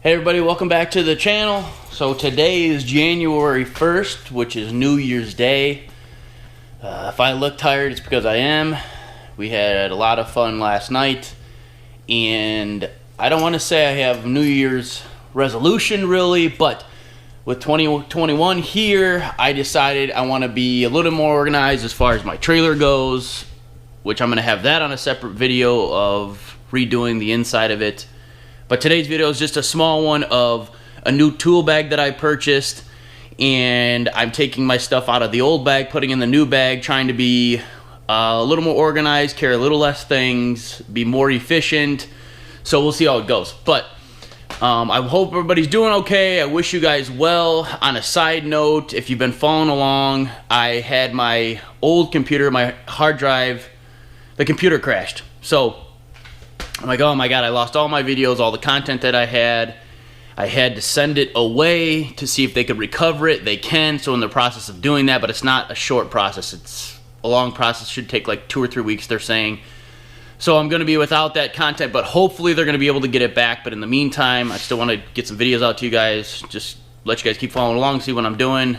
Hey everybody, welcome back to the channel. So today is January 1st, which is New Year's Day. If I look tired, it's because I am. We had a lot of fun last night, and I don't want to say I have New Year's resolution really, but with 2021 here, I decided I want to be a little more organized as far as my trailer goes, which I'm going to have that on a separate video of redoing the inside of it. But today's video is just a small one of a new tool bag that I purchased, and I'm taking my stuff out of the old bag, putting in the new bag, trying to be a little more organized, carry a little less things, be more efficient. So we'll see how it goes. But I hope everybody's doing okay. I wish you guys well. On a side note, if you've been following along, I had my old computer, my hard drive, the computer crashed. So I'm like, oh my god, I lost all my videos, all the content that I had. I had to send it away to see if they could recover it. They can, so in the process of doing that, but it's not a short process. It's a long process. It should take like 2 or 3 weeks, they're saying. So I'm going to be without that content, but hopefully they're going to be able to get it back. But in the meantime, I still want to get some videos out to you guys. Just let you guys keep following along, see what I'm doing.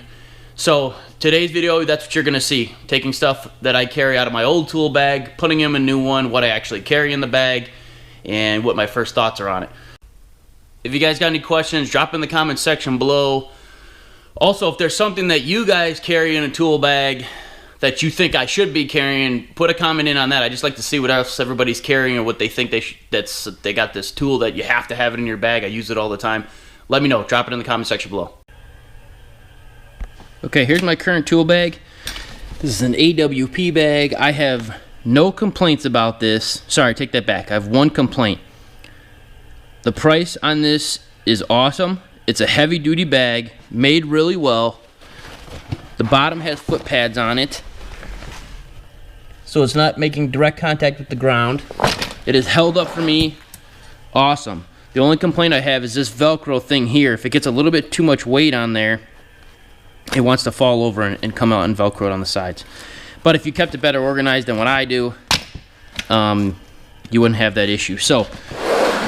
So today's video, that's what you're going to see. Taking stuff that I carry out of my old tool bag, putting them in a new one, what I actually carry in the bag, and what my first thoughts are on it. If you guys got any questions, drop in the comment section below. Also, if there's something that you guys carry in a tool bag that you think I should be carrying, put a comment in on that. I just like to see what else everybody's carrying or what they think they got this tool that you have to have it in your bag. I use it all the time. Let me know. Drop it in the comment section below. Okay, here's my current tool bag. This is an AWP bag. I have no complaints about this. Sorry, take that back. I have one complaint. The price on this is awesome. It's a heavy duty bag, made really well. The bottom has foot pads on it, so it's not making direct contact with the ground. It is held up for me. Awesome. The only complaint I have is this Velcro thing here. If it gets a little bit too much weight on there, it wants to fall over and come out and Velcro it on the sides. But if you kept it better organized than what I do, you wouldn't have that issue. So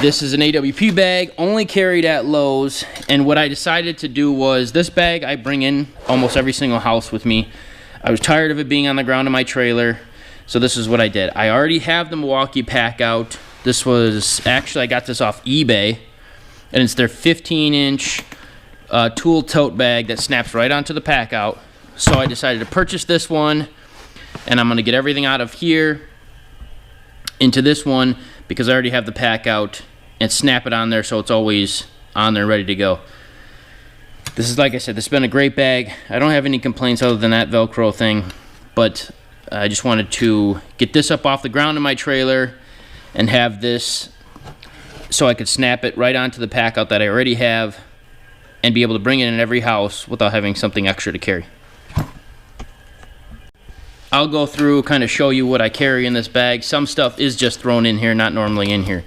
this is an AWP bag, only carried at Lowe's, and what I decided to do was, this bag I bring in almost every single house with me. I was tired of it being on the ground in my trailer, so this is what I did. I already have the Milwaukee Packout. This was, actually I got this off eBay, and it's their 15-inch tool tote bag that snaps right onto the Packout. So I decided to purchase this one, and I'm going to get everything out of here into this one because I already have the Packout, and snap it on there so it's always on there ready to go. This is, like I said, this has been a great bag. I don't have any complaints other than that Velcro thing, but I just wanted to get this up off the ground in my trailer and have this so I could snap it right onto the Packout that I already have and be able to bring it in every house without having something extra to carry. I'll go through, kind of show you what I carry in this bag. Some stuff is just thrown in here, not normally in here.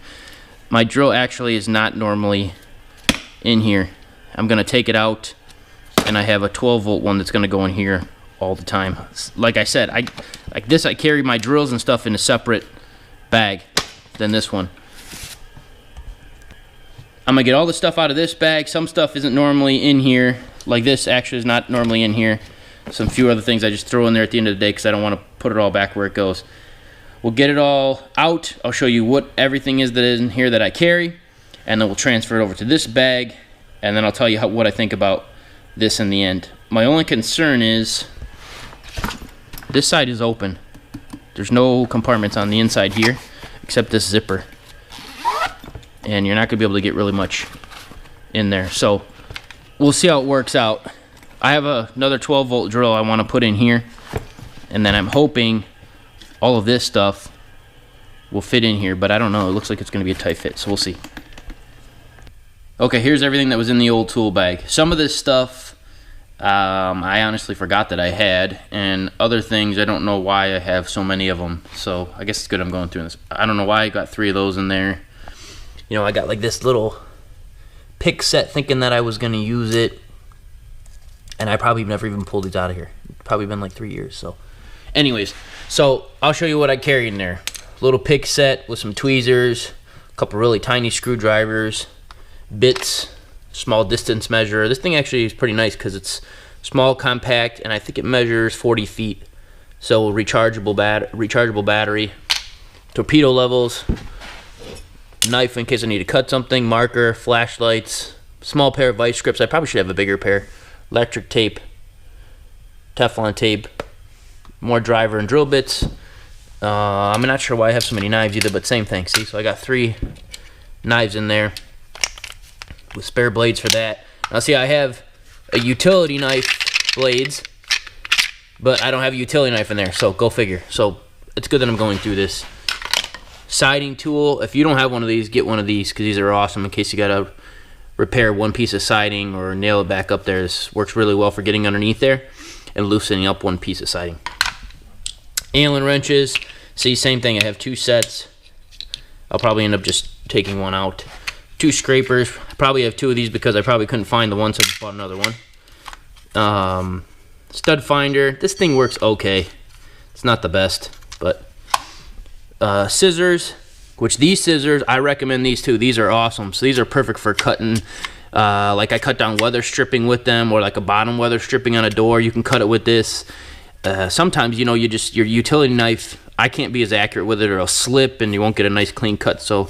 My drill actually is not normally in here. I'm going to take it out, and I have a 12-volt one that's going to go in here all the time. Like I said, like this, I carry my drills and stuff in a separate bag than this one. I'm going to get all the stuff out of this bag. Some stuff isn't normally in here. Like this actually is not normally in here. Some few other things I just throw in there at the end of the day because I don't want to put it all back where it goes. We'll get it all out. I'll show you what everything is that is in here that I carry, and then we'll transfer it over to this bag, and then I'll tell you what I think about this in the end. My only concern is this side is open. There's no compartments on the inside here except this zipper, and you're not going to be able to get really much in there. So we'll see how it works out. I have another 12-volt drill I want to put in here, and then I'm hoping all of this stuff will fit in here, but I don't know. It looks like it's going to be a tight fit, so we'll see. Okay, here's everything that was in the old tool bag. Some of this stuff I honestly forgot that I had, and other things I don't know why I have so many of them, so I guess it's good I'm going through this. I don't know why I got 3 of those in there. You know, I got like this little pick set thinking that I was going to use it, and I probably never even pulled these out of here. It's probably been like 3 years. So anyways, so I'll show you what I carry in there. Little pick set with some tweezers, a couple really tiny screwdrivers, bits, small distance measure. This thing actually is pretty nice because it's small, compact, and I think it measures 40 feet. So rechargeable battery, torpedo levels, knife in case I need to cut something, marker, flashlights, small pair of vice grips. I probably should have a bigger pair. Electric tape, Teflon tape, more driver and drill bits. I'm not sure why I have so many knives either, but same thing. See, so I got 3 knives in there with spare blades for that. Now see, I have a utility knife blades, but I don't have a utility knife in there, so go figure. So it's good that I'm going through this. Siding tool, if you don't have one of these, get one of these because these are awesome in case you gotta repair one piece of siding or nail it back up there. This works really well for getting underneath there and loosening up one piece of siding. Allen wrenches, see, same thing. I have 2 sets. I'll probably end up just taking one out. 2 scrapers. I probably have 2 of these because I probably couldn't find the one, so I just bought another one. Stud finder. This thing works okay. It's not the best, but scissors, which these scissors, I recommend these too. These are awesome. So these are perfect for cutting, like I cut down weather stripping with them, or like a bottom weather stripping on a door. You can cut it with this. Sometimes, you know, your utility knife, I can't be as accurate with it, or it'll slip and you won't get a nice clean cut. So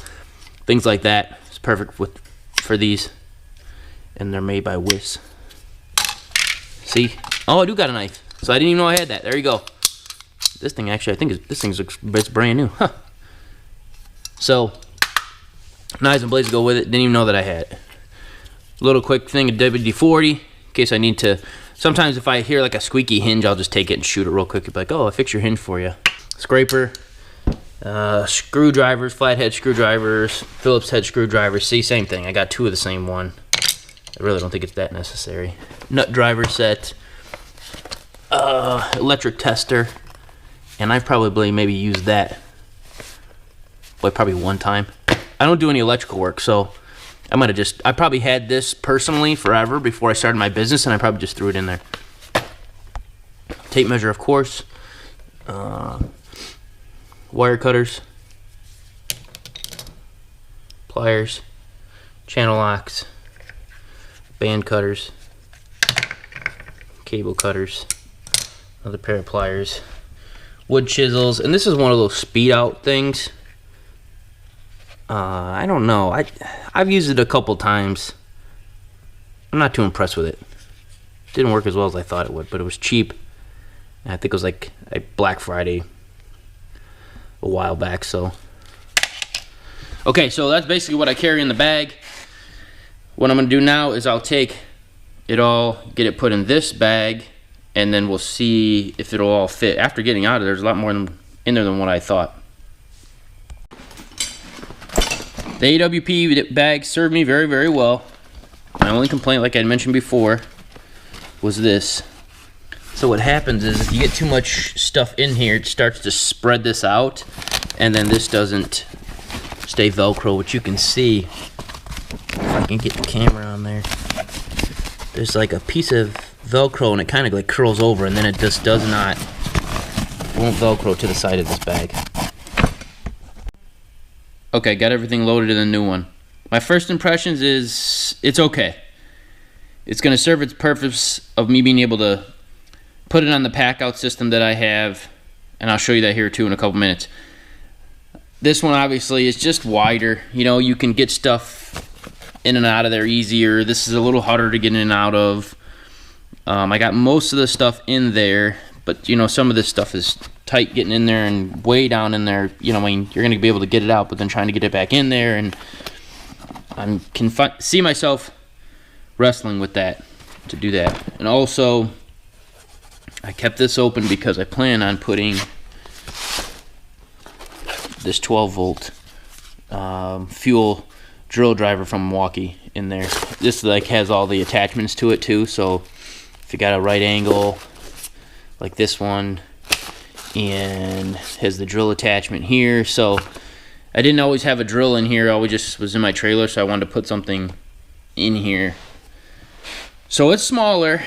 things like that is perfect for these, and they're made by Wiss. See? Oh, I do got a knife. So I didn't even know I had that. There you go. This thing actually, I think this thing's it's brand new. Huh. So knives and blades go with it. Didn't even know that I had it. Little quick thing of WD-40 in case I need to. Sometimes if I hear like a squeaky hinge, I'll just take it and shoot it real quick. It'll be like, oh, I fixed your hinge for you. Scraper, screwdrivers, flathead screwdrivers, Phillips head screwdrivers. See, same thing. I got 2 of the same one. I really don't think it's that necessary. Nut driver set, electric tester, and I've probably maybe used that, but probably one time. I don't do any electrical work, so I probably had this personally forever before I started my business, and I probably just threw it in there. Tape measure, of course. Wire cutters. Pliers. Channel locks. Band cutters. Cable cutters. Another pair of pliers. Wood chisels. And this is one of those speed out things. I don't know. I've used it a couple times. I'm not too impressed with it. Didn't work as well as I thought it would, but it was cheap. And I think it was like a Black Friday a while back. So okay, so that's basically what I carry in the bag. What I'm gonna do now is I'll take it all, get it put in this bag, and then we'll see if it'll all fit. After getting out of there, there's a lot more in there than what I thought. The AWP bag served me very, very well. My only complaint, like I mentioned before, was this. So what happens is if you get too much stuff in here, it starts to spread this out, and then this doesn't stay Velcro, which you can see. If I can get the camera on there. There's like a piece of Velcro, and it kind of like curls over, and then it just won't Velcro to the side of this bag. Okay, got everything loaded in the new one. My first impressions is it's okay. It's going to serve its purpose of me being able to put it on the Packout system that I have, and I'll show you that here too in a couple minutes. This one obviously is just wider. You know, you can get stuff in and out of there easier. This is a little harder to get in and out of. I got most of the stuff in there, but you know, some of this stuff is tight getting in there, and way down in there, you know, I mean, you're gonna be able to get it out, but then trying to get it back in there, and I can see myself wrestling with that, to do that. And also, I kept this open because I plan on putting this 12-volt fuel drill driver from Milwaukee in there. This like has all the attachments to it too, so if you got a right angle like this one, and has the drill attachment here. So I didn't always have a drill in here, always just was in my trailer, so I wanted to put something in here. So it's smaller,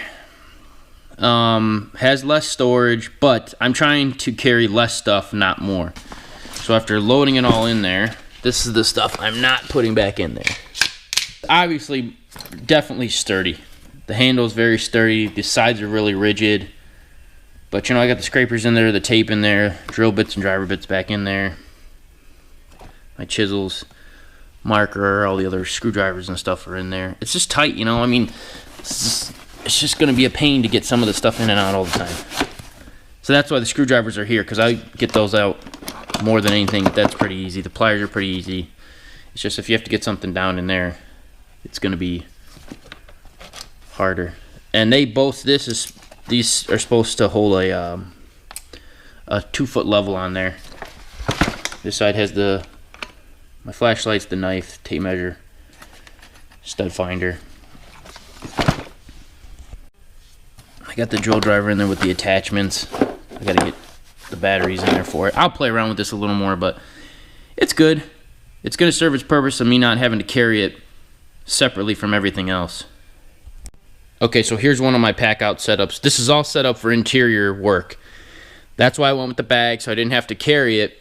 has less storage, but I'm trying to carry less stuff, not more. So after loading it all in there, this is the stuff I'm not putting back in there. Obviously, definitely sturdy. The handle's very sturdy. The sides are really rigid. But, you know, I got the scrapers in there, the tape in there, drill bits and driver bits back in there. My chisels, marker, all the other screwdrivers and stuff are in there. It's just tight, you know. I mean, it's just going to be a pain to get some of the stuff in and out all the time. So that's why the screwdrivers are here, because I get those out more than anything. That's pretty easy. The pliers are pretty easy. It's just if you have to get something down in there, it's going to be harder. And they both, these are supposed to hold a 2-foot level on there. This side has my flashlight's the knife, tape measure, stud finder. I got the drill driver in there with the attachments. I gotta get the batteries in there for it. I'll play around with this a little more, but it's good. It's gonna serve its purpose of me not having to carry it separately from everything else. Okay, so here's one of my pack-out setups. This is all set up for interior work. That's why I went with the bag, so I didn't have to carry it.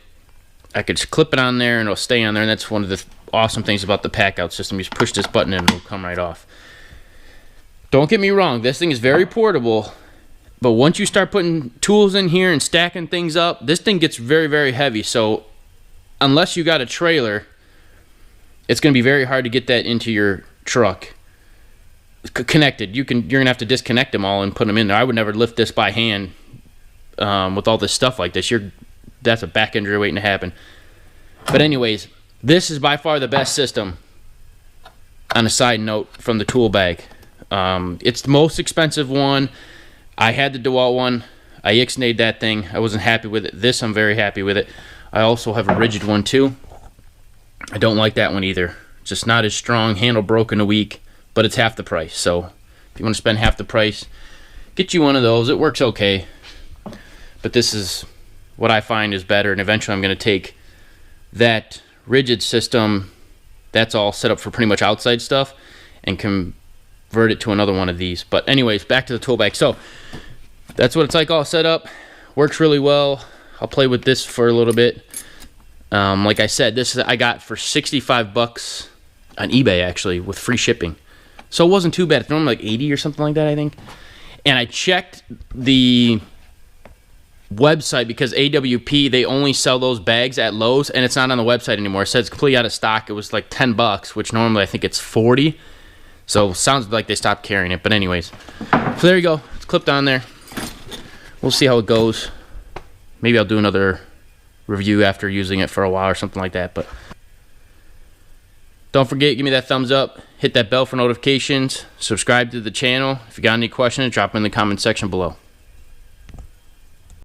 I could just clip it on there and it'll stay on there, and that's one of the awesome things about the pack-out system. You just push this button and it'll come right off. Don't get me wrong, this thing is very portable, but once you start putting tools in here and stacking things up, this thing gets very, very heavy. So unless you got a trailer, it's going to be very hard to get that into your truck connected. You're going to have to disconnect them all and put them in there. I would never lift this by hand with all this stuff like this. That's a back injury waiting to happen. But anyways, this is by far the best system. On a side note, from the tool bag, it's the most expensive one. I had the DeWalt one. I ixnayed that thing. I wasn't happy with it. This, I'm very happy with it. I also have a rigid one too. I don't like that one either. It's just not as strong. Handle broke in a week, but it's half the price. So if you want to spend half the price, get you one of those. It works okay. But this is what I find is better, and eventually I'm going to take that rigid system that's all set up for pretty much outside stuff and convert it to another one of these. But anyways, back to the tool bag. So that's what it's like all set up. Works really well. I'll play with this for a little bit. Like I said, this I got for 65 bucks on eBay, actually, with free shipping. So it wasn't too bad. It's normally like 80 or something like that, I think. And I checked the website because AWP, they only sell those bags at Lowe's, and it's not on the website anymore. It says it's completely out of stock. It was like 10 bucks, which normally I think it's 40. So sounds like they stopped carrying it. But anyways, so there you go. It's clipped on there. We'll see how it goes. Maybe I'll do another review after using it for a while or something like that. But don't forget, give me that thumbs up, hit that bell for notifications, subscribe to the channel. If you got any questions, drop them in the comment section below.